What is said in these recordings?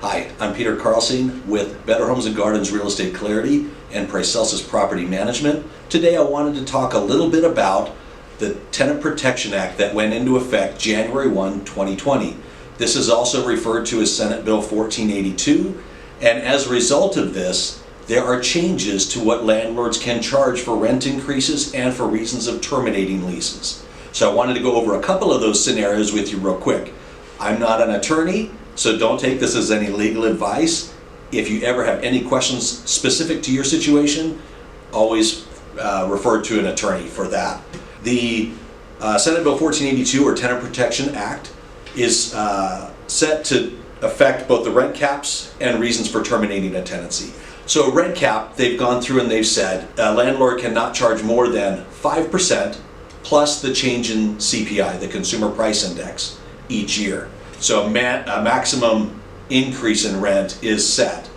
Hi, I'm Peter Carlson with Better Homes and Gardens Real Estate Clarity and Paracelsus Property Management. Today I wanted to talk a little bit about the Tenant Protection Act that went into effect January 1, 2020. This is also referred to as Senate Bill 1482, and as a result of this, there are changes to what landlords can charge for rent increases and for reasons of terminating leases. So I wanted to go over a couple of those scenarios with you real quick. I'm not an attorney, so don't take this as any legal advice. If you ever have any questions specific to your situation, always refer to an attorney for that. The Senate Bill 1482 or Tenant Protection Act is set to affect both the rent caps and reasons for terminating a tenancy. So a rent cap, they've gone through and they've said a landlord cannot charge more than 5% plus the change in CPI, the Consumer Price Index, each year. So a maximum increase in rent is set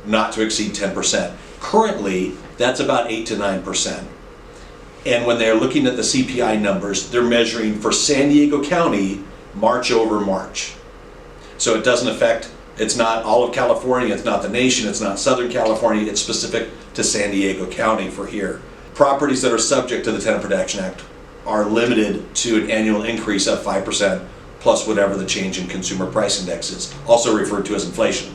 not to exceed 10%. Currently, that's about 8 to 9%. And when they're looking at the CPI numbers, they're measuring for San Diego County, March over March. So it doesn't affect, it's not all of California, it's not the nation, it's not Southern California, it's specific to San Diego County for here. Properties that are subject to the Tenant Protection Act are limited to an annual increase of 5% plus whatever the change in consumer price index is, also referred to as inflation.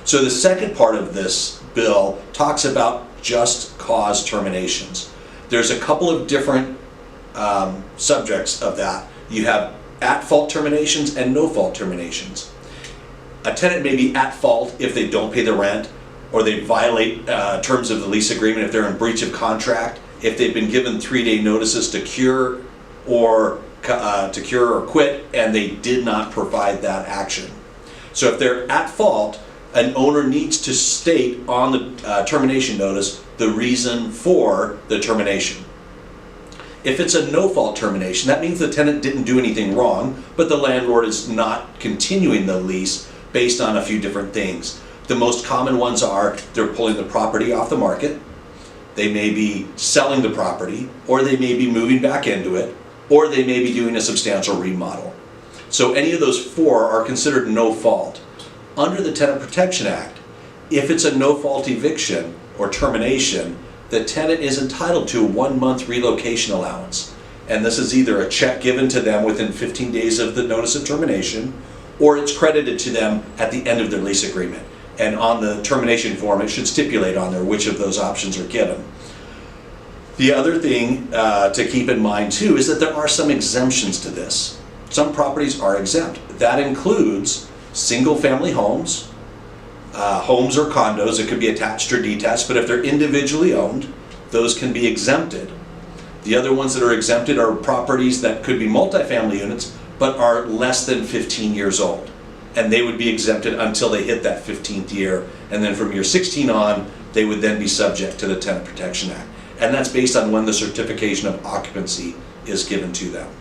So the second part of this bill talks about just cause terminations. There's a couple of different subjects of that. You have at-fault terminations and no-fault terminations. A tenant may be at fault if they don't pay the rent, or they violate terms of the lease agreement if they're in breach of contract, if they've been given 3-day notices to cure or quit and they did not provide that action. So if they're at fault, an owner needs to state on the termination notice the reason for the termination. If it's a no-fault termination, that means the tenant didn't do anything wrong, but the landlord is not continuing the lease based on a few different things. The most common ones are they're pulling the property off the market, they may be selling the property, or they may be moving back into it, or they may be doing a substantial remodel. So any of those four are considered no fault. Under the Tenant Protection Act, if it's a no-fault eviction or termination, the tenant is entitled to a 1-month relocation allowance. And this is either a check given to them within 15 days of the notice of termination, or it's credited to them at the end of their lease agreement. And on the termination form, it should stipulate on there which of those options are given. The other thing to keep in mind too is that there are some exemptions to this. Some properties are exempt. That includes single-family homes, homes or condos. It could be attached or detached, but if they're individually owned, those can be exempted. The other ones that are exempted are properties that could be multifamily units, but are less than 15 years old. And they would be exempted until they hit that 15th year. And then from year 16 on, they would then be subject to the Tenant Protection Act. And that's based on when the certification of occupancy is given to them.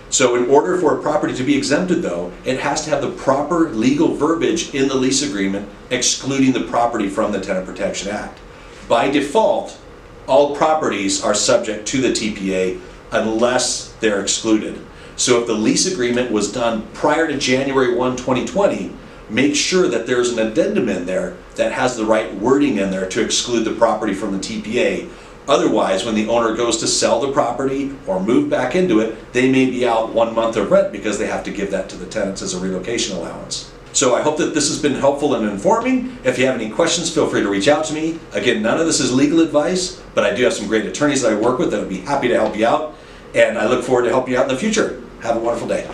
So in order for a property to be exempted though, it has to have the proper legal verbiage in the lease agreement excluding the property from the Tenant Protection Act. By default, all properties are subject to the TPA unless they're excluded. So if the lease agreement was done prior to January 1, 2020, make sure that there's an addendum in there that has the right wording in there to exclude the property from the TPA. Otherwise, when the owner goes to sell the property or move back into it, they may be out 1 month of rent because they have to give that to the tenants as a relocation allowance. So I hope that this has been helpful and informing. If you have any questions, feel free to reach out to me. Again, none of this is legal advice, but I do have some great attorneys that I work with that would be happy to help you out. And I look forward to helping you out in the future. Have a wonderful day.